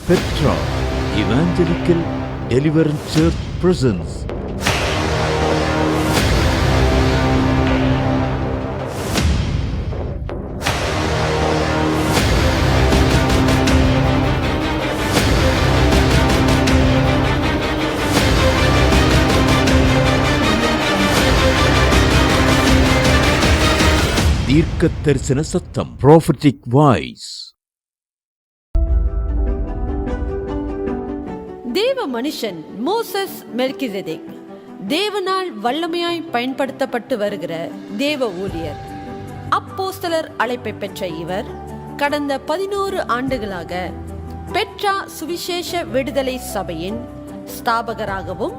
Petra Evangelical Deliverance Church presents தீர்க்க தரிசன சத்தம், prophetic voice. தேவ மனுஷன் மோசஸ் மெல்கிசேதேக் தேவனால் வல்லமையாய் பயன்படுத்தப்பட்டு வருகிற தேவ ஊழியர். அப்போஸ்தலர் அழைப்பை பெற்ற இவர் கடந்த 11 ஆண்டுகளாக பெட்ரா சுவிசேஷ விடுதலை சபையின் ஸ்தாபகராகவும்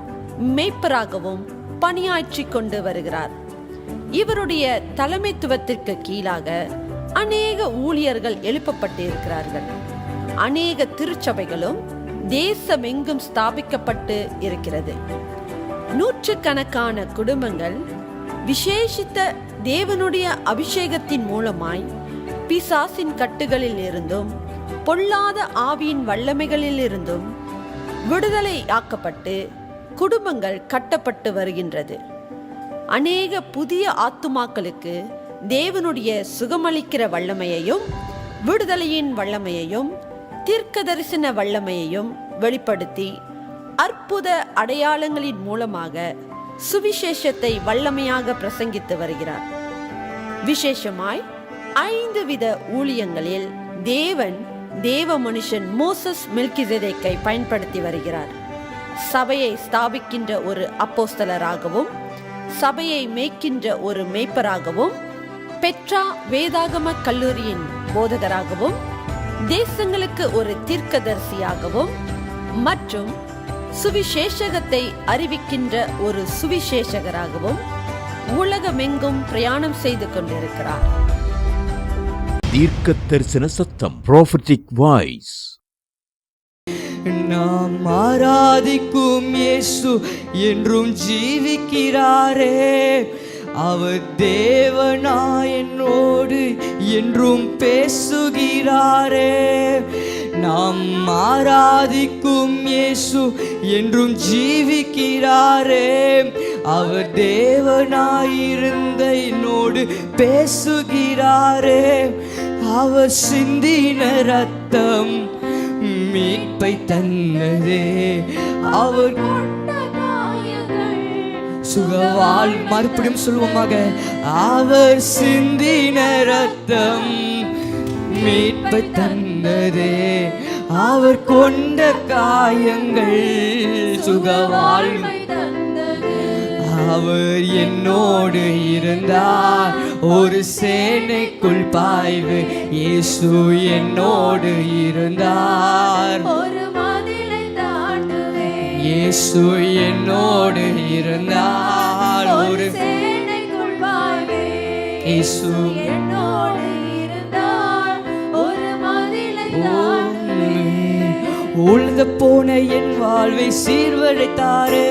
மேய்ப்பராகவும் பணியாற்றிக் கொண்டு வருகிறார். இவருடைய தலைமைத்துவத்திற்கு கீழாக அநேக ஊழியர்கள் எழுப்பப்பட்டு இருக்கிறார்கள். அநேக திருச்சபைகளும் தேசமெங்கும் ஸ்தாபிக்கப்பட்டு இருக்கிறது. நூற்றுக்கணக்கான குடும்பங்கள் விசேஷித்த தேவனுடைய அபிஷேகத்தின் மூலமாய் பிசாசின் கட்டுகளில் இருந்தும் பொல்லாத ஆவியின் வல்லமைகளில் இருந்தும் விடுதலை ஆக்கப்பட்டு குடும்பங்கள் கட்டப்பட்டு வருகின்றது. அநேக புதிய ஆத்துமாக்களுக்கு தேவனுடைய சுகமளிக்கிற வல்லமையையும் விடுதலையின் வல்லமையையும் தீர்க்க தரிசன வல்லமையையும் வெளிப்படுத்தி அற்புத அடையாளங்களின் மூலமாக சுவிசேஷத்தை வல்லமையாக பிரசங்கித்து வருகிறார். விசேஷமாய் 5 வித ஊழியங்களில் தேவன் தேவ மனுஷன் மோசஸ் மெல்கிசேதேக்கை பயன்படுத்தி வருகிறார். சபையை ஸ்தாபிக்கின்ற ஒரு அப்போஸ்தலராகவும் சபையை மேய்க்கின்ற ஒரு மேய்ப்பராகவும் பெட்ரா வேதாகம கல்லூரியின் போதகராகவும் தேசங்களுக்கு ஒரு தீர்க்கதரிசியாகவும் மற்றும் சுவிசேஷகத்தை அறிவிக்கின்ற ஒரு சுவிசேஷகராகவும் உலகமெங்கும் பிரயாணம் செய்து கொண்டிருக்கிறார். தீர்க்க தரிசன சத்தம், prophetic voice. நாம் ஆராதிக்கும் இயேசு என்றும் ஜீவிக்கிறாரே. அவர் தேவனாய் என்னோடு என்றும் பேசுகிறாரே. நாம் ஆராதிக்கும் இயேசு என்றும் ஜீவிக்கிறாரே. அவர் தேவனாயிருந்த என்னோடு பேசுகிறாரே. அவர் சிந்தின ரத்தம் மீட்பை தன்னதே. அவர் சுகவால் மறுபடியும் சொல்லுவோமாக. அவர் சிந்தின ரத்தம் மீட்பை தந்ததே. அவர் கொண்ட காயங்கள் சுகவால். அவர் என்னோடு இருந்தார் ஒரு சேனைக்குள் பாய்வு. இயேசு என்னோடு இருந்தார். இயேசு என்னோடு இருந்தார் ஒரு சேனைக்குள் பாய்வு. இயேசு என்னோடு இருந்தார் ஒரு மதிலை தாண்டுவே. உழுந்து போன என் வாழ்வை சீர்வழைத்தாரே.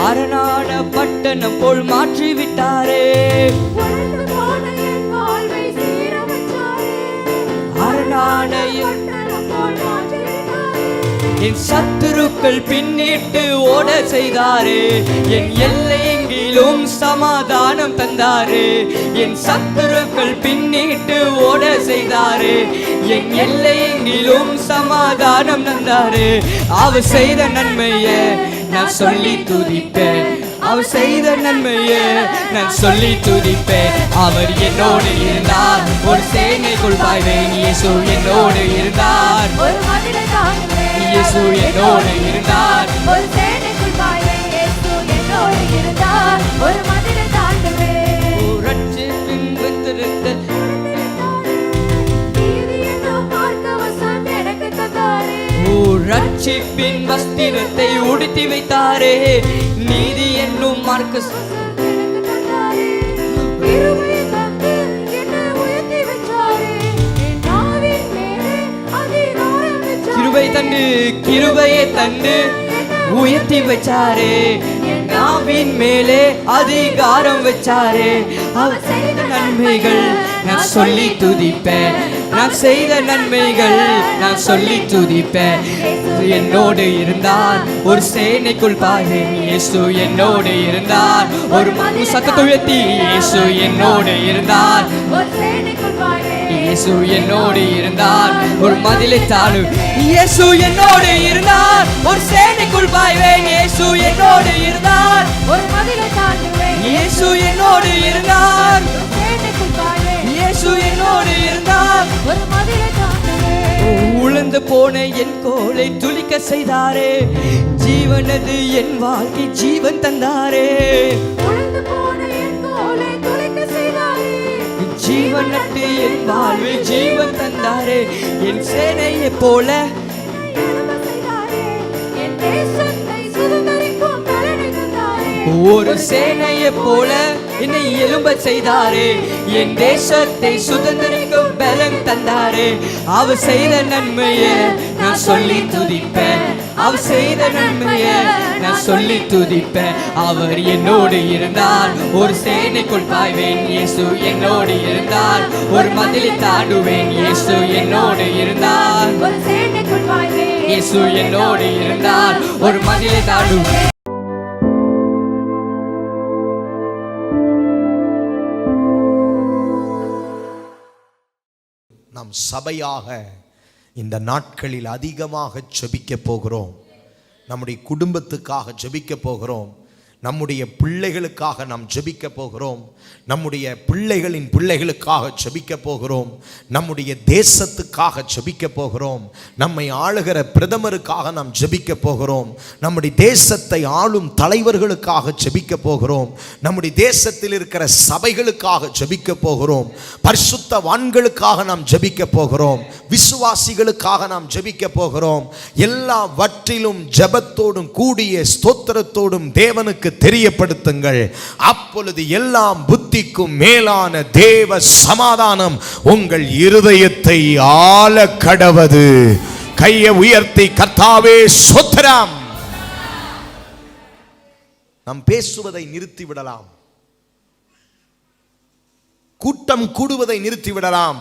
அரணான பட்டணம் போல் மாற்றி விட்டாரே. அரணான என் சத்துருக்கள் பின்னிட்டு ஓட செய்தாரே. என் எல்லை எங்கிலும் சமாதானம் தந்தாரே. என் சத்துருக்கள் பின்னிட்டு ஓட செய்தாரே. என் எல்லை எங்கிலும் சமாதானம் தந்தாரே. அவர் செய்த நன்மையை நான் சொல்லி துதிப்பேன். அவர் செய்த நன்மையை நான் சொல்லி துதிப்பேன். அவர் என்னோடு இருந்தார் ஒரு சேனைக்குள் பாய்வேன். இயேசு என்னோடு இருந்தார் ஒரு மதிலை தாண்டுவேன். இயேசு என்னோடு இருந்தார் ஒரு சேனைக்குள் பாய்வேன். இயேசு என்னோடு இருந்தார் ஒரு மதிலை தாண்டுவேன். ரட்சிப்பின் வைத்திருந்த ரட்சிப்பின் வஸ்திரத்தை உடுத்தி வைத்தாரே. நீதி என்னும் மார்க்க கிருபையை தந்து உயர்த்தி வச்சாரே. நாவின் மேலே அதிகாரம் வச்சாரே. அவர் செய்த நன்மைகள் நான் சொல்லி துதிப்பேன். நான் செய்த நன்மைகள் நான் சொல்லி துதிப்பேன். என்னோடு இருந்தார் ஒரு சேனைக்குள் பாய்வேன். இயேசு என்னோடு இருந்தார் ஒரு சத்தத்தை உயர்த்தி இயேசு என்னோடு இருந்தார். இயேசு என்னோடு இருந்தார் ஒரு மதிலை தாழு. இயேசு என்னோடு இருந்தார் ஒரு சேனைக்குள் பாய்வேன். இயேசு என்னோடு இருந்தார் ஒரு மதிலை தாண்டுவேன். இயேசு என்னோடு இருந்தார் இயேசு என்னோடு இருந்தார் ஒரு மதிலை தாண்டுவேன். உழந்து போன என் கோலை துளிக்க செய்தாரே. ஜீவனது என் வாழ்க்கை ஜீவன் தந்தாரே. ஜீவன் நட்டு என் வாழ்வில் ஜீவன் தந்தாரே. என் சேனையை போல ஒரு சேனையை போல என்னை எழும்ப செய்தாரே. என் தேசத்தை சுதந்திரிக்கும் பலன் தந்தாரே. அவர் செய்த நன்மையை நான் சொல்லி துதிப்பேன். அவர் செய்த நன்மையை நான் சொல்லி துதிப்பேன். அவர் என்னோடு இருந்தார் ஒரு சேனைக்குள் பாய்வேன். இயேசு என்னோடு இருந்தார் ஒரு மதிலை தாண்டுவேன். இயேசு என்னோடு இருந்தார் ஒரு சேனைக்குள் பாய்வேன். இயேசு என்னோடு இருந்தார் ஒரு மதிலை தாண்டுவேன். நாம் சபையாக இந்த நாட்களில் அதிகமாக ஜெபிக்க போகிறோம். நம்முடைய குடும்பத்துக்காக ஜெபிக்க போகிறோம். நம்முடைய பிள்ளைகளுக்காக நாம் ஜெபிக்க போகிறோம். நம்முடைய பிள்ளைகளின் பிள்ளைகளுக்காக ஜெபிக்க போகிறோம். நம்முடைய தேசத்துக்காக ஜெபிக்க போகிறோம். நம்மை ஆளுகிற பிரதமருக்காக நாம் ஜெபிக்க போகிறோம். நம்முடைய தேசத்தை ஆளும் தலைவர்களுக்காக ஜெபிக்க போகிறோம். நம்முடைய தேசத்தில் இருக்கிற சபைகளுக்காக ஜெபிக்க போகிறோம். பரிசுத்தவான்களுக்காக நாம் ஜெபிக்க போகிறோம். விசுவாசிகளுக்காக நாம் ஜெபிக்க போகிறோம். எல்லாவற்றிலும் ஜெபத்தோடும் கூடிய ஸ்தோத்திரத்தோடும் தேவனுக்கு தெரியப்படுத்துங்கள். அப்பொழுது எல்லாம் புத்திக்கும் மேலான தேவ சமாதானம் உங்கள் இருதயத்தை ஆள கடவது. கையை உயர்த்தி கர்த்தாவே ஸ்தோத்திரம். நாம் பேசுவதை நிறுத்திவிடலாம். கூட்டம் கூடுவதை நிறுத்திவிடலாம்.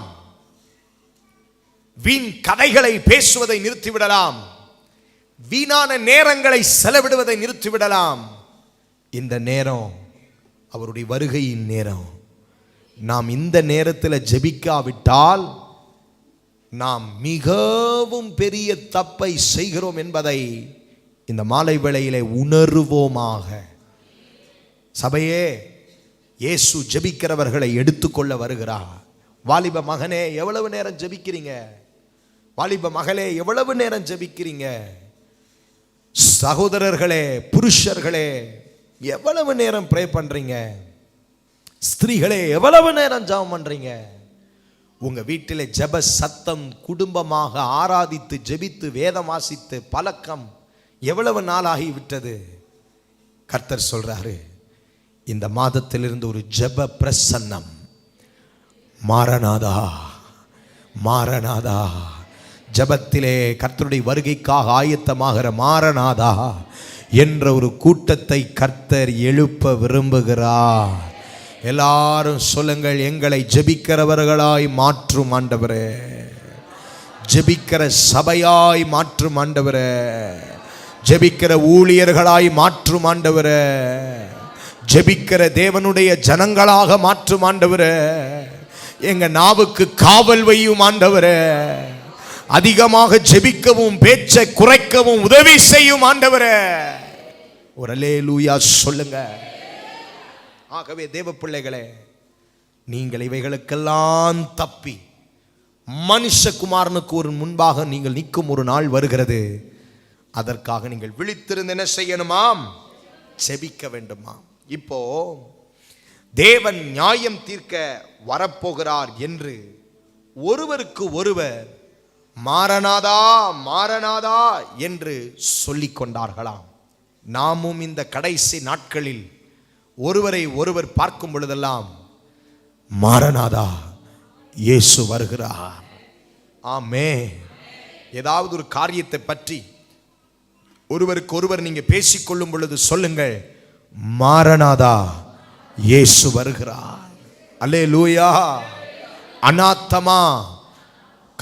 வீண் கதைகளை பேசுவதை நிறுத்திவிடலாம். வீணான நேரங்களை செலவிடுவதை நிறுத்திவிடலாம். இந்த நேரம் அவருடைய வருகையின் நேரம். நாம் இந்த நேரத்தில் ஜெபிக்காவிட்டால் நாம் மிகவும் பெரிய தப்பை செய்கிறோம் என்பதை இந்த மாலை வேளையிலே உணர்வோமாக. சபையே, இயேசு ஜெபிக்கிறவர்களை எடுத்துக்கொள்ள வருகிறார். வாலிப மகனே, எவ்வளவு நேரம் ஜெபிக்கிறீங்க? வாலிப மகளே, எவ்வளவு நேரம் ஜெபிக்கிறீங்க? சகோதரர்களே, புருஷர்களே, எவ்வளவு நேரம் ப்ரே பண்றீங்க? ஸ்திரீகளே, எவ்வளவு நேரம் ஜெபம் பண்றீங்க? உங்க வீட்டிலே ஜெப சத்தம், குடும்பமாக ஆராதித்து ஜெபித்து வேதம் வாசித்து பழக்கம் எவ்வளவு நாளாகி விட்டது? கர்த்தர் சொல்றாரு, இந்த மாதத்திலிருந்து ஒரு ஜெப பிரசன்னம். மாரநாதா, மாரநாதா. ஜெபத்திலே கர்த்தருடைய வருகைக்காக ஆயத்தமாகிற மாரநாதா என்ற ஒரு கூட்டத்தை கர்த்தர் எழுப்ப விரும்புகிறார். எல்லாரும் சொல்லுங்கள், எங்களை ஜெபிக்கிறவர்களாய் மாற்றும் ஆண்டவரே. ஜெபிக்கிற சபையாய் மாற்றும் ஆண்டவரே. ஜெபிக்கிற ஊழியர்களாய் மாற்றும் ஆண்டவரே. ஜெபிக்கிற தேவனுடைய ஜனங்களாக மாற்றும் ஆண்டவரே. எங்க நாவுக்கு காவல் வையும் ஆண்டவரே. அதிகமாக ஜெபிக்கவும் பேச்சை குறைக்கவும் உதவி செய்யும் ஆண்டவரே. ஒரு அல்லேலூயா சொல்லுங்க. ஆகவே தேவ பிள்ளைகளே, நீங்கள் இவைகளுக்கெல்லாம் தப்பி மனுஷகுமாரனுக்கு ஒரு முன்பாக நீங்கள் நிற்கும் ஒரு நாள் வருகிறது. அதற்காக நீங்கள் விழித்திருந்து என்ன செய்யணுமாம்? ஜெபிக்க வேண்டுமா? இப்போ தேவன் நியாயம் தீர்க்க வரப்போகிறார் என்று ஒருவருக்கு ஒருவர் மாரநாதா மாரநாதா என்று சொல்லிக் கொண்டார்களாம். நாமும் இந்த கடைசி நாட்களில் ஒருவரை ஒருவர் பார்க்கும் பொழுதெல்லாம் மாரநாதா, இயேசு வருகிறார். ஆமே. ஏதாவது ஒரு காரியத்தை பற்றி ஒருவருக்கு ஒருவர் நீங்க பேசிக்கொள்ளும் பொழுது சொல்லுங்கள், மாரநாதா, இயேசு வருகிறார். அல்லேலூயா. அநாத்தமா,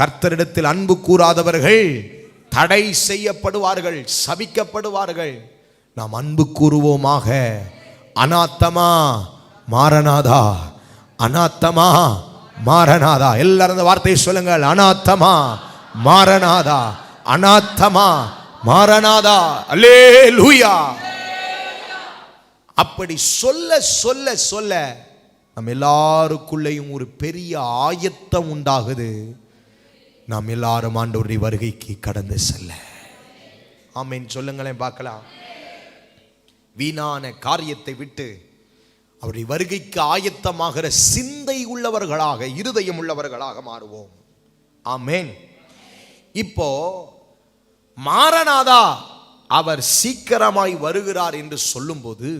கர்த்தரிடத்தில் அன்பு கூறாதவர்கள் தடை செய்யப்படுவார்கள், சபிக்கப்படுவார்கள். நாம் அன்பு கூறுவோமாக. அநாத்தமா மாரநாதா, அநாத்தமா மாரநாதா. எல்லாரும் இந்த வார்த்தையை சொல்லுங்கள். அநாத்தமா மாரநாதா, அநாத்தமா மாரநாதா. அல்லேலூயா. அப்படி சொல்ல சொல்ல சொல்ல நம்ம எல்லாருக்குள்ளேயும் ஒரு பெரிய ஆயத்தம் உண்டாகுது. நாம் எல்லாரும் ஆண்டவருடைய வருகைக்கு கடந்து செல்ல. ஆமென் சொல்லுங்களேன் பார்க்கலாம். வீணான காரியத்தை விட்டு அவருடைய வருகைக்கு ஆயத்தமாகிற சிந்தை உள்ளவர்களாக, இருதயம் உள்ளவர்களாக மாறுவோம். ஆமென். இப்போ மாரநாதா அவர் சீக்கிரமாய் வருகிறார் என்று சொல்லும்போது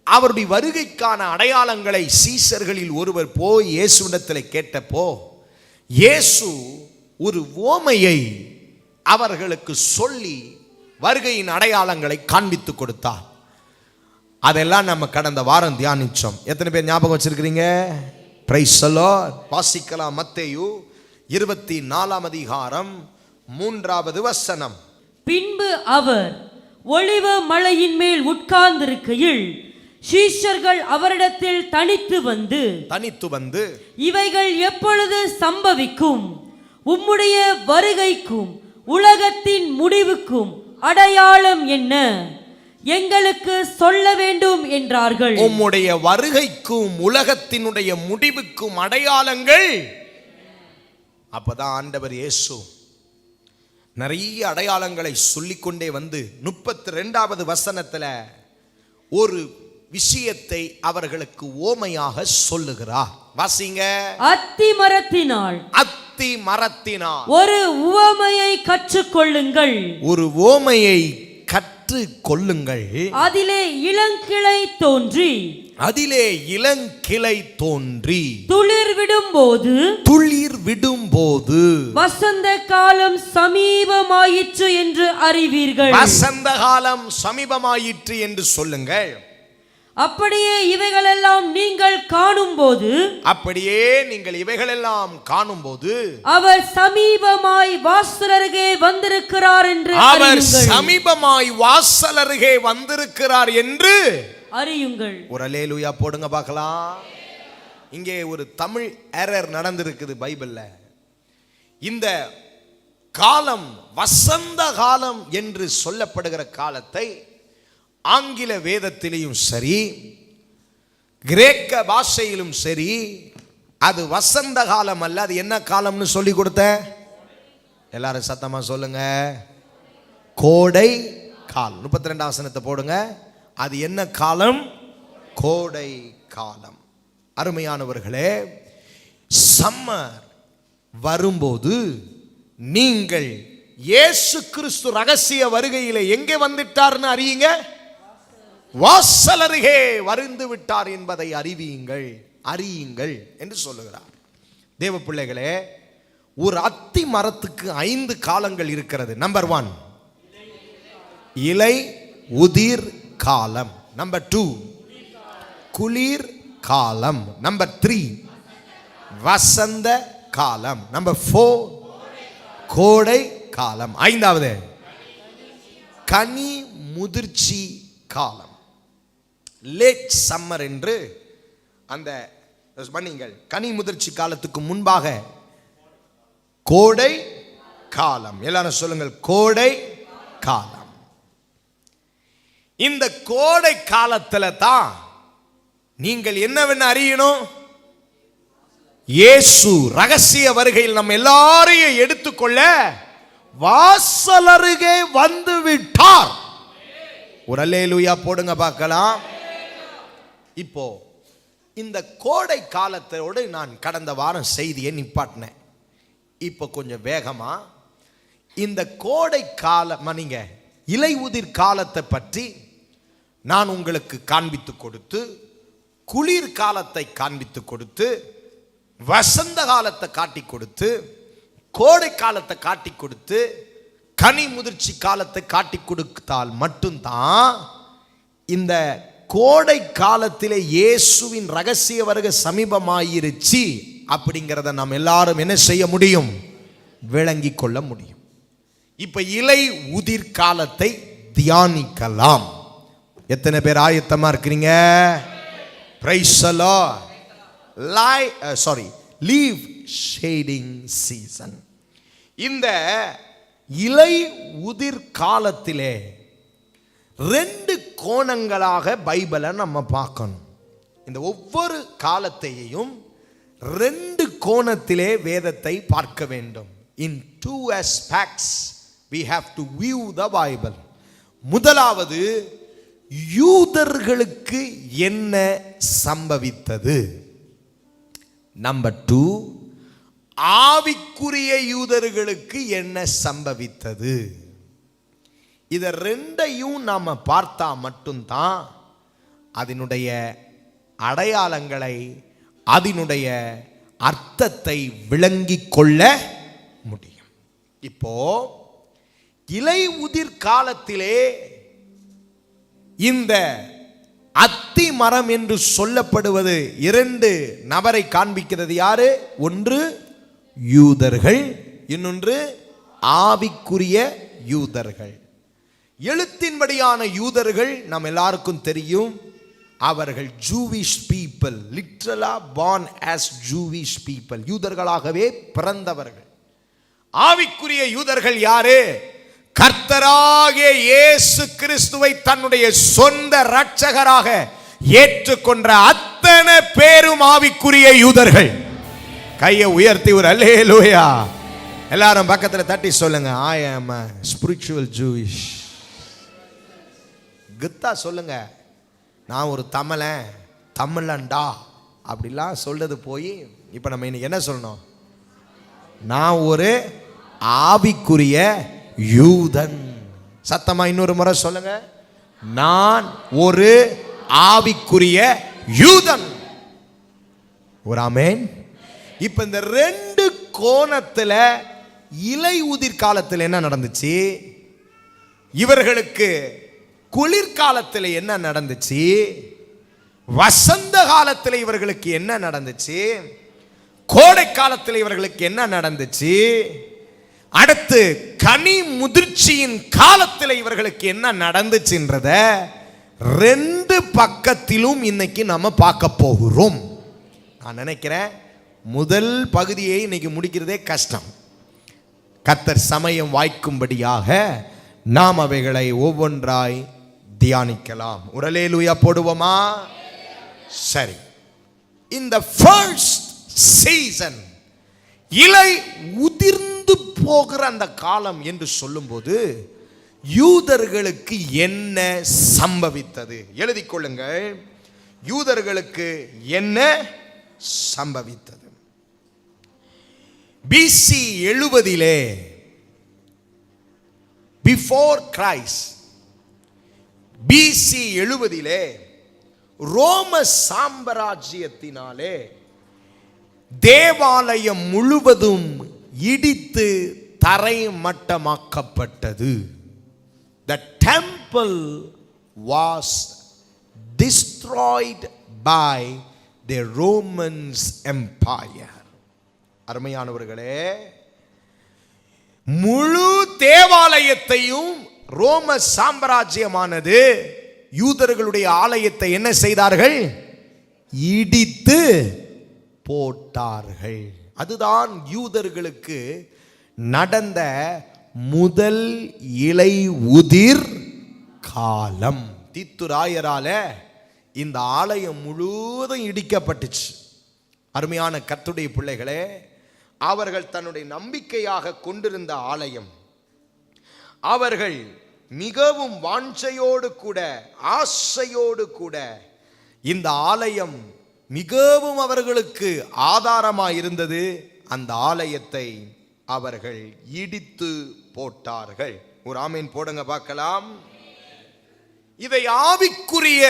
அவருடைய வருகைக்கான அடையாளங்களை சீஷர்களில் ஒருவர் போய் இயேசுவிடத்தில் கேட்டப்போ இயேசு ஒரு உவமையை அவர்களுக்கு சொல்லி வருகையின் அடையாளங்களை காண்பித்து கொடுத்தார். அதெல்லாம் நம்ம கடந்த வாரம் தியானிச்சோம். எத்தனை பேர் ஞாபகம் வச்சிருக்கிறீங்க? Praise the lord. வாசிக்கலாம். மத்தேயு 24 அதிகாரம் 3வது வசனம். பின்பு அவர் ஒலிவ மலையின் மேல் உட்கார்ந்திருக்கையில் சீஷர்கள் அவரிடத்தில் தனித்து வந்து இவைகள் எப்பொழுது சம்பவிக்கும்? உம்முடைய வருகைக்கும் உலகத்தின் முடிவுக்கும் அடையாளம் என்ன? எங்களுக்கு சொல்ல வேண்டும் என்றார்கள். உம்முடைய வருகைக்கும் உலகத்தினுடைய முடிவுக்கும் அடையாளங்கள். அப்பதான் ஆண்டவர் இயேசு நிறைய அடையாளங்களை சொல்லிக்கொண்டே வந்து 32வது வசனத்துல ஒரு விஷயத்தை அவர்களுக்கு ஓமையாக சொல்லுகிறார். வாசிங்க. அத்தி மரத்தினால் ஒரு உவமையை கற்றுக்கொள்ளுங்கள். ஒரு ஓமையை கற்று கொள்ளுங்கள். அதிலே இளங்கிளை தோன்றி துளிர் விடும்போது வசந்த காலம் சமீபமாயிற்று என்று அறிவீர்கள். வசந்த காலம் சமீபமாயிற்று என்று சொல்லுங்கள். அப்படியே இவைகளெல்லாம் நீங்கள் காணும்போது அவர் சமீபமாய் வாசலருகே வந்திருக்கிறார் என்று அறியுங்கள். ஒரு அல்லேலூயா போடுங்க பார்க்கலாம். இங்கே ஒரு தமிழ் எரர் நடந்திருக்குது பைபிள்ல. இந்த காலம் வசந்த காலம் என்று சொல்லப்படுகிற காலத்தை ஆங்கில வேதத்திலையும் சரி, கிரேக்க பாஷையிலும் சரி, அது வசந்த காலம் அல்ல. அது என்ன காலம்னு சொல்லி கொடுத்த? எல்லாரும் சத்தமா சொல்லுங்க. கோடை காலம். 32 வசனத்தை போடுங்க. அது என்ன காலம்? கோடை காலம். அருமையானவர்களே, சம்மர் வரும்போது நீங்கள் இயேசு கிறிஸ்து ரகசிய வருகையிலே எங்கே வந்துட்டார்னு அறியுங்க. வாசலருகே வருந்து விட்டார் என்பதை அறியுங்கள் என்று சொல்லுகிறார். தேவ பிள்ளைகளே, ஒரு அத்தி மரத்துக்கு 5 காலங்கள் இருக்கிறது. நம்பர் 1 இலை உதிர் காலம். நம்பர் 2 குளிர் காலம். நம்பர் 3 வசந்த காலம். நம்பர் 4 கோடை காலம். 5வது கனி முதிர்ச்சி காலம். லேட் சம்மர் என்று அந்த நீங்கள் கனி முதிர்ச்சி காலத்துக்கு முன்பாக கோடை காலம். எல்லாரும் சொல்லுங்கள். கோடை காலம். இந்த கோடை காலத்துல தான் நீங்கள் என்னவென்று அறியணும்? இயேசு ரகசிய வருகையில் நம்ம எல்லாரையும் எடுத்துக்கொள்ள வாசலருகே வந்து விட்டார். ஒரு அல்லேலூயா போடுங்க பார்க்கலாம். இப்போ இந்த கோடை காலத்தோடு நான் கடந்த வாரம் செய்தியை நிப்பாட்டினேன். இப்போ கொஞ்சம் வேகமா இந்த கோடை காலம், நீங்க இலை உதிர் காலத்தை பற்றி நான் உங்களுக்கு காண்பித்து கொடுத்து, குளிர் காலத்தை காண்பித்து கொடுத்து, வசந்த காலத்தை காட்டி கொடுத்து, கோடை காலத்தை காட்டி கொடுத்து, கனி முதிர்ச்சி காலத்தை காட்டி கொடுத்தால் மட்டும்தான் இந்த கோடை காலத்திலே இயேசுவின் ரகசிய வருகை சமீபமாயிருச்சு அப்படிங்கிறத நாம் எல்லாரும் என்ன செய்ய முடியும்? விளங்கிக் கொள்ள முடியும். இப்ப இலை உதிர் காலத்தை தியானிக்கலாம். எத்தனை பேர் ஆயத்தமா இருக்கிறீங்க? Price the Lord. Leave shading season. இந்த இலை உதிர் காலத்திலே 2 கோணங்களாக பைபிளை நம்ம பார்க்கணும். இந்த ஒவ்வொரு காலத்தையும் 2 கோணத்திலே வேதத்தை பார்க்க வேண்டும். In 2 aspects we have to view the Bible. முதலாவது, யூதர்களுக்கு என்ன சம்பவித்தது. நம்பர் 2, ஆவிக்குரிய யூதர்களுக்கு என்ன சம்பவித்தது. இத 2ஐயும் நாம பார்த்தா மட்டும்தான் அதனுடைய அடையாளங்களை, அதனுடைய அர்த்தத்தை விளங்கிக் கொள்ள முடியும். இப்போ இலை உதிர் காலத்திலே இந்த அத்தி மரம் என்று சொல்லப்படுவது 2 நபரை காண்பிக்கிறது. யாரு? ஒன்று யூதர்கள், இன்னொன்று ஆவிக்குரிய யூதர்கள். எழுத்தின்படியான யூதர்கள் நம் எல்லாருக்கும் தெரியும். அவர்கள் ஜூவிஷ் பீப்பிள், லிட்ரலா born as Jewish people, யூதர்களாகவே பிறந்தவர்கள். ஆவிக்குரிய யூதர்கள் யாரு? கர்த்தராகிய இயேசு கிறிஸ்துவை தன்னுடைய சொந்த இரட்சகராக ஏற்றுக்கொண்ட அத்தனை பேரும் ஆவிக்குரிய யூதர்கள். கையை உயர்த்தி ஒரு அல்லேலூயா. எல்லாரும் பக்கத்துல தட்டி சொல்லுங்க, I am a spiritual Jewish. கத்தா சொல்லுங்க, நான் ஒரு தமிழன்டா அப்படிலாம் சொல்றது போய் இப்ப நம்ம இன்னைக்கு என்ன சொல்லணும்? நான் ஒரு ஆவிக்குரிய யூதன். சத்தமா இன்னொரு முறை சொல்லுங்க, நான் ஒரு ஆவிக்குரிய யூதன். ஒரு ஆமென். இப்ப இந்த 2 கோணத்துல இலை உதிர் காலத்தில் என்ன நடந்துச்சு, இவர்களுக்கு குளிர்காலத்தில் என்ன நடந்துச்சு, வசந்த காலத்தில் இவர்களுக்கு என்ன நடந்துச்சு, கோடை காலத்தில் இவர்களுக்கு என்ன நடந்துச்சு, அடுத்து கனி முதிர்ச்சியின் காலத்தில் இவர்களுக்கு என்ன நடந்துச்சுன்றத 2 பக்கத்திலும் இன்னைக்கு நம்ம பார்க்க போகிறோம். நான் நினைக்கிறேன் முதல் பகுதியை இன்னைக்கு முடிக்கிறதே கஷ்டம். கர்த்தர் சமயம் வாய்க்கும்படியாக நாம் அவைகளை ஒவ்வொன்றாய் தியானிக்கலாம். ஒரு அல்லேலூயா போடுவோமா? சரி. இந்த ஃபர்ஸ்ட் சீசன், இலை உதிர்ந்து போகிற அந்த காலம் என்று சொல்லும்போது யூதர்களுக்கு என்ன சம்பவித்தது? எழுதிக் கொள்ளுங்கள். யூதர்களுக்கு என்ன சம்பவித்தது? பிசி 70 பிஃபோர் கிரைஸ்ட், பிசி 70 ரோம சாம்ராஜ்யத்தினாலே தேவாலயம் முழுவதும் இடித்து தரைமட்டமாக்கப்பட்டது. The temple was destroyed by the Romans Empire. அருமையானவர்களே, முழு தேவாலயத்தையும் ரோம சாம்ராஜ்யமானது யூதர்களுடைய ஆலயத்தை என்ன செய்தார்கள்? இடித்து போட்டார்கள். அதுதான் யூதர்களுக்கு நடந்த முதல் இலை உதிர் காலம். தீத்துராயரால இந்த ஆலயம் முழுவதும் இடிக்கப்பட்டுச்சு. அருமையான கர்த்தருடைய பிள்ளைகளே, அவர்கள் தன்னுடைய நம்பிக்கையாக கொண்டிருந்த ஆலயம், அவர்கள் மிகவும் வாஞ்சையோடு கூட ஆசையோடு கூட இந்த ஆலயம் மிகவும் அவர்களுக்கு ஆதாரமாக இருந்தது. அந்த ஆலயத்தை அவர்கள் இடித்து போட்டார்கள். ஒரு ஆமீன் போடுங்க பார்க்கலாம். இதை ஆவிக்குரிய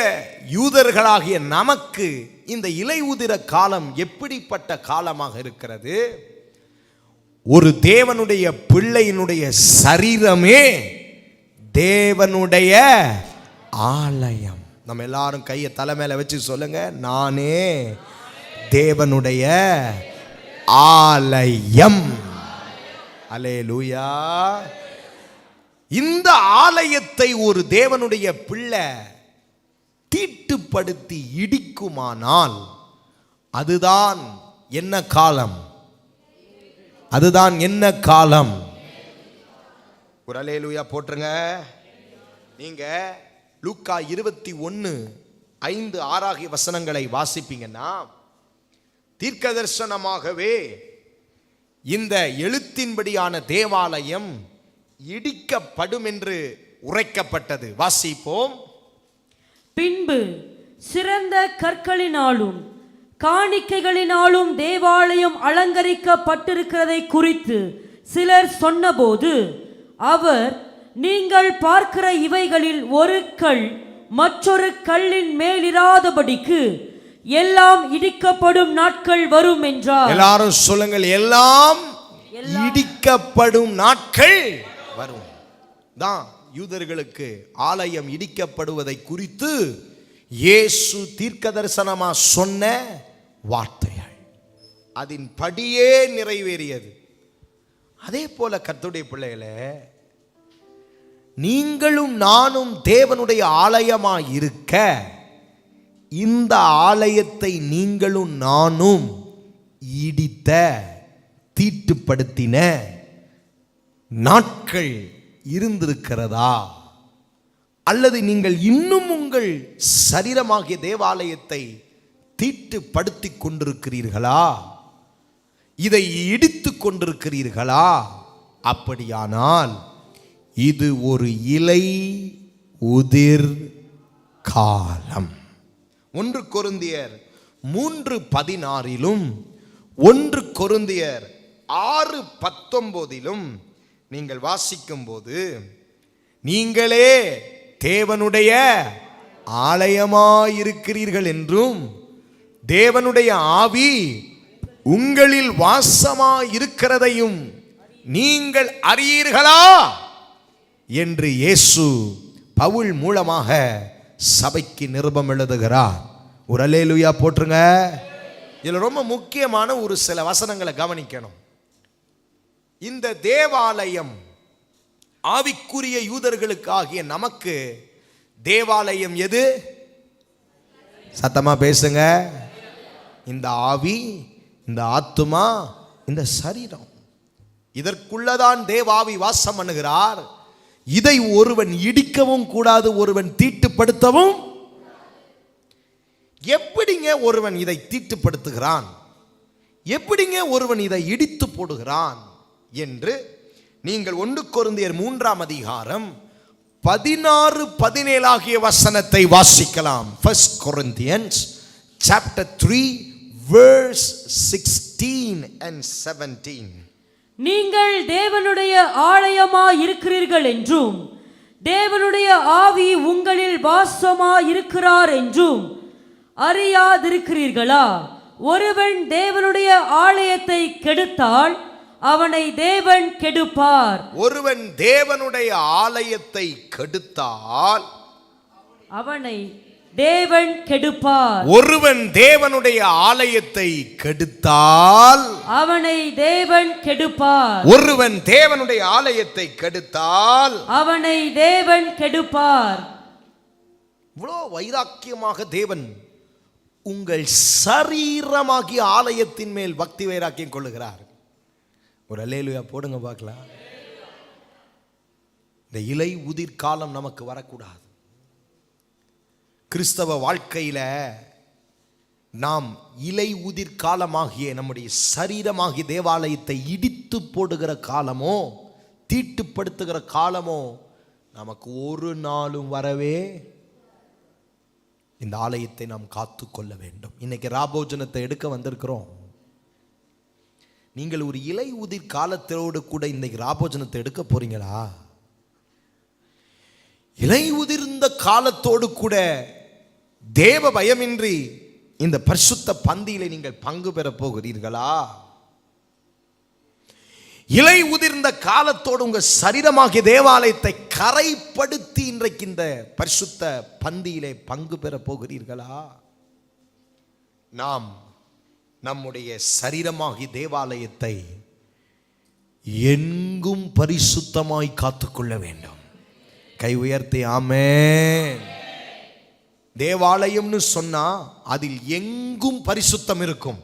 யூதர்களாகிய நமக்கு இந்த இலை உதிர காலம் எப்படிப்பட்ட காலமாக இருக்கிறது? ஒரு தேவனுடைய பிள்ளையினுடைய சரீரமே தேவனுடைய ஆலயம். நம்ம எல்லாரும் கையை தலை மேல வச்சு சொல்லுங்க, நானே தேவனுடைய ஆலயம். அல்லேலூயா. இந்த ஆலயத்தை ஒரு தேவனுடைய பிள்ளை தீட்டுப்படுத்தி இடிக்குமானால் அதுதான் என்ன காலம்? அதுதான் என்ன காலம்? ஒரு அல்லேலூயா போட்டுருங்க. நீங்க லூக்கா 21:5-6 ஆகிய வசனங்களை வாசிப்பீங்கன்னா தீர்க்கதரிசனமாகவே இந்த எழுத்தின்படியான தேவாலயம் இடிக்கப்படும் என்று உரைக்கப்பட்டது. வாசிப்போம். பின்பு சிறந்த கற்களினாலும் காணிக்கைகளினாலும் தேவாலயம் அலங்கரிக்கப்பட்டிருக்கிறதை குறித்து சிலர் சொன்னபோது அவர், நீங்கள் பார்க்கிற இவைகளில் ஒரு கல் மற்றொரு கல்லின் மேலிராதபடிக்கு எல்லாம் இடிக்கப்படும் நாட்கள் வரும் என்றார். எல்லாரும் சொல்லுங்கள், எல்லாம் இடிக்கப்படும் நாட்கள் வரும். தான் யூதர்களுக்கு ஆலயம் இடிக்கப்படுவதை குறித்து இயேசு தீர்க்கதரிசனமா சொன்ன வார்த்தைகள் அதன் படியே நிறைவேறியது. அதே போல கர்த்தருடைய பிள்ளைகளே, நீங்களும் நானும் தேவனுடைய ஆலயமாய் இருக்க இந்த ஆலயத்தை நீங்களும் நானும் இடித்த தீட்டுப்படுத்தின நாட்கள் இருந்திருக்கிறதா? அல்லது நீங்கள் இன்னும் உங்கள் சரீரமாகிய தேவாலயத்தை தீட்டுப்படுத்தி கொண்டிருக்கிறீர்களா? இதை இடித்து கொண்டிருக்கிறீர்களா? அப்படியானால் இது ஒரு இலை உதிர் காலம். 1 கொரிந்தியர் 3:16 1 கொரிந்தியர் 6:19 நீங்கள் வாசிக்கும் போது, நீங்களே தேவனுடைய ஆலயமாயிருக்கிறீர்கள் என்றும் தேவனுடைய ஆவி உங்களில் வாசமாயிருக்கிறதையும் நீங்கள் அறியீர்களா என்று இயேசு பவுல் மூலமாக சபைக்கு நிருபம் எழுதுகிறார். ஒரு அல்லேலூயா போட்டுருங்க. இதுல ரொம்ப முக்கியமான ஒரு சில வசனங்களை கவனிக்கணும். இந்த தேவாலயம் ஆவிக்குரிய யூதர்களுக்கு ஆகிய நமக்கு தேவாலயம் எது? சத்தமா பேசுங்க. இந்த ஆவி, இந்த ஆத்துமா, இந்த சரீரம், இதற்குள்ளதான் தேவாவி வாசம் பண்ணுகிறார். இதை ஒருவன் இடிக்கவும் கூடாது, ஒருவன் தீட்டுப்படுத்தவும். எப்படிங்க ஒருவன் இதை தீட்டுப்படுத்துகிறான், எப்படிங்க ஒருவன் இதை இடித்து போடுகிறான் என்று நீங்கள் 1 கொரிந்தியர் 3:16-17 ஆகிய வசனத்தை வாசிக்கலாம். 1 Corinthians chapter 3 verse 16 and 17. நீங்கள் தேவனுடைய ஆலயமாய் இருக்கிறீர்கள் என்றும் தேவனுடைய ஆவி உங்களில் வாசமாய் இருக்கிறார் என்றும் அறியாதிருக்கிறீர்களா? ஒருவன் தேவனுடைய ஆலயத்தை கெடுத்தால் அவனை தேவன் கெடுப்பார். ஒருவன் தேவனுடைய ஆலயத்தை கெடுத்தால் அவனை தேவன் கெடுப்பார். ஒருவன் தேவனுடைய ஆலயத்தை கெடுத்தால் அவனை தேவன் கெடுப்பார். ஒருவன் தேவனுடைய ஆலயத்தை கெடுத்தால் அவனை தேவன் கெடுப்பார். இவ்வளோ வைராக்கியமாக தேவன் உங்கள் சரீரமாகிய ஆலயத்தின் மேல் பக்தி வைராக்கியம் கொள்ளுகிறார். ஒரு அல்லேலூயா போடுங்க பார்க்கலாம். இந்த இலை உதிர் காலம் நமக்கு வரக்கூடாது. கிறிஸ்தவ வாழ்க்கையில நாம் இலை உதிர் காலமாகிய நம்முடைய சரீரமாகிய தேவாலயத்தை இடித்து போடுகிற காலமோ தீட்டுப்படுத்துகிற காலமோ நமக்கு ஒரு நாளும் வரவே. இந்த ஆலயத்தை நாம் காத்து கொள்ள வேண்டும். இன்னைக்கு ராபோஜனத்தை எடுக்க வந்திருக்கிறோம். நீங்கள் ஒரு இலை உதிர் காலத்தோடு கூட இன்னைக்கு ராபோஜனத்தை எடுக்க போறீங்களா? இலை உதிர்ந்த காலத்தோடு கூட தேவ பயமின்றி இந்த பரிசுத்த பந்தியிலே நீங்கள் பங்கு பெற போகிறீர்களா? இலை உதிர்ந்த காலத்தோடு உங்க சரீரமாகிய தேவாலயத்தை கரைப்படுத்தி இன்றைக்கு இந்த பரிசுத்த பந்தியிலே பங்கு பெற போகிறீர்களா? நாம் நம்முடைய சரீரமாகிய தேவாலயத்தை எங்கும் பரிசுத்தமாய் காத்துக்கொள்ள வேண்டும். கை உயர்த்தி ஆமென். தேவாலயம்னு சொன்னா அதில் எங்கும் பரிசுத்தம் இருக்கும்.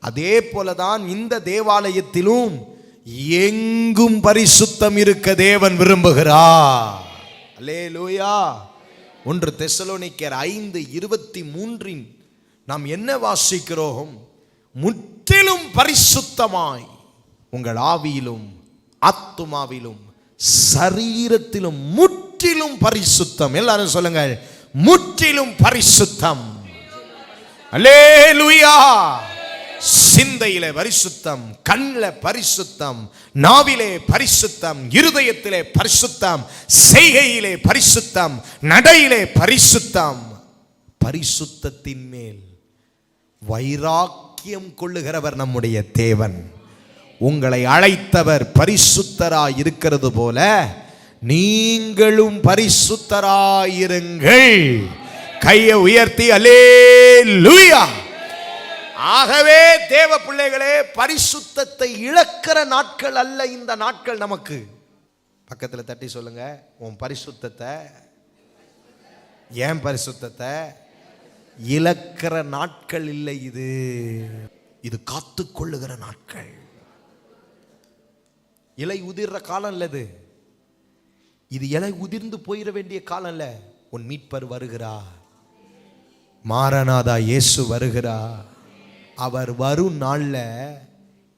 அதே போலதான் இந்த தேவாலயத்திலும் எங்கும் பரிசுத்தம் இருக்க தேவன் விரும்புகிறார். அல்லேலூயா. 1 தெசலோனிக்கேயர் 5:23 நாம் என்ன வாசிக்கிறோம்? முற்றிலும் பரிசுத்தமாய் உங்கள் ஆவியிலும் ஆத்துமாவிலும் சரீரத்திலும் முற்றிலும் பரிசுத்தம். எல்லாரும் சொல்லுங்கள், முற்றிலும் பரிசுத்தம். அல்லேலூயா. சிந்தையிலே பரிசுத்தம், கண்ணிலே பரிசுத்தம், நாவிலே பரிசுத்தம், இருதயத்திலே பரிசுத்தம், செய்கையிலே பரிசுத்தம், நடையிலே பரிசுத்தம். பரிசுத்தத்தின் மேல் வைராக்கியம் கொள்ளுகிறவர் நம்முடைய தேவன். உங்களை அழைத்தவர் பரிசுத்தராய் இருக்கிறது போல நீங்களும் பரிசுத்தராயிருங்கள். கையை உயர்த்தி அல்லேலூயா. ஆகவே தேவ பிள்ளைகளே, பரிசுத்தத்தை இழக்கிற நாட்கள் அல்ல இந்த நாட்கள் நமக்கு. பக்கத்தில் தட்டி சொல்லுங்க, உன் பரிசுத்தத்தை, ஏன் பரிசுத்தத்தை இழக்கிற நாட்கள் இல்லை. இது காத்துக்கொள்ளுகிற நாட்கள். இலை உதிர்ற காலம் இல்லது. இது இலை உதிர்ந்து போயிட வேண்டிய காலம் இல்ல. உன் மீட்பர் வருகிறார். மாரநாதா இயேசு வருகிறார். அவர் வரும் நாள்ல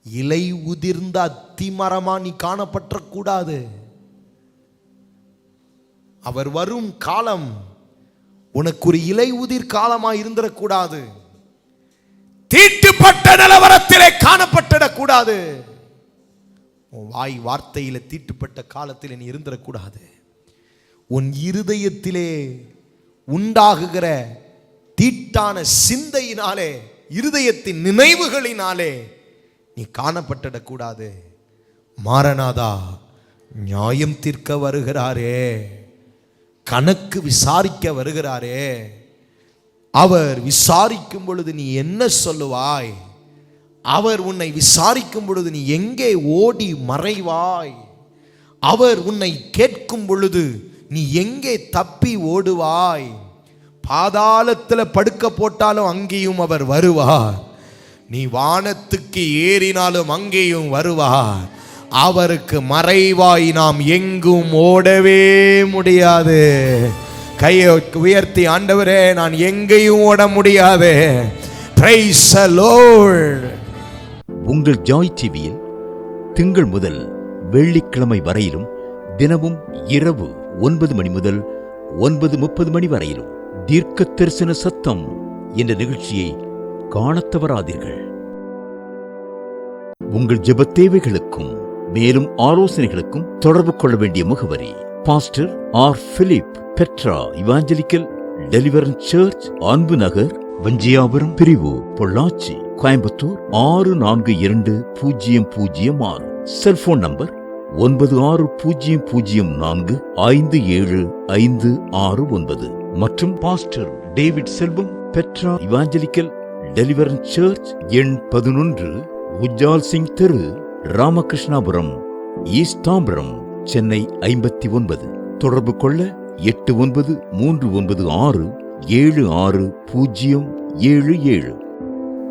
இலை உதிர்ந்த அத்திமரமா நீ காணப்பட்ட கூடாது. அவர் வரும் காலம் உனக்கு ஒரு இலை உதிர் காலமா இருந்திடக்கூடாது. தீட்டுப்பட்ட நிலவரத்திலே காணப்பட்டிடக்கூடாது. வாய் வார்த்தையில தீட்டுப்பட்ட காலத்தில் நீ இருந்திடக்கூடாது. உன் இருதயத்திலே உண்டாகுகிற தீட்டான சிந்தையினாலே, இருதயத்தின் நினைவுகளினாலே நீ காணப்பட்டிடக்கூடாது. மாரநாதா நியாயம் தீர்க்க வருகிறாரே, கணக்கு விசாரிக்க வருகிறாரே. அவர் விசாரிக்கும் பொழுது நீ என்ன சொல்லுவாய்? அவர் உன்னை விசாரிக்கும் பொழுது நீ எங்கே ஓடி மறைவாய்? அவர் உன்னை கேட்கும் பொழுது நீ எங்கே தப்பி ஓடுவாய்? பாதாளத்தில் படுக்க போட்டாலும் அங்கேயும் அவர் வருவார். நீ வானத்துக்கு ஏறினாலும் அங்கேயும் வருவார். அவருக்கு மறைவாய் நாம் எங்கும் ஓடவே முடியாது. கையை உயர்த்தி, ஆண்டவரே நான் எங்கேயும் ஓட முடியாது. Price the Lord. உங்கள் ஜாய் டிவியில் திங்கள் முதல் வெள்ளிக்கிழமை வரையிலும் தினமும் இரவு 9 மணி முதல் 9:30 மணி வரையிலும் தீர்க்க தரிசன சத்தம் என்ற நிகழ்ச்சியை காணத் தவறாதீர்கள். உங்கள் ஜெப தேவைகளுக்கும் மேலும் ஆலோசனைகளுக்கும் தொடர்பு கொள்ள வேண்டிய முகவரி: pastor R. Philip, Petra evangelical deliverance church, Anbu Nagar, வஞ்சியாபுரம் பிரிவு, பொள்ளாச்சி, கோயம்புத்தூர் 642006. செல்போன் நம்பர் 9600457569 மற்றும் பாஸ்டர் டேவிட் செல்வம், பெட்ரா இவாஞ்சலிக்கல் டெலிவரன்ஸ் சர்ச், எண் 11, உஜ்ஜால் சிங் தெரு, ராமகிருஷ்ணாபுரம், ஈஸ்ட் தாம்பரம், சென்னை 59. தொடர்பு கொள்ள 8939676077.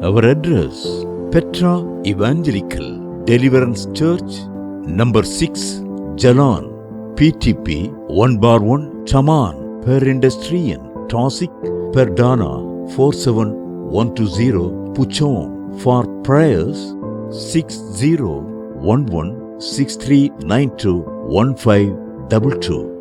Our address: Petra Evangelical Deliverance Church, number 6, Jalan, PTP 1/1, Taman, Perindustrian, Tosik, Perdana 47120, Puchon. For prayers 601163921522.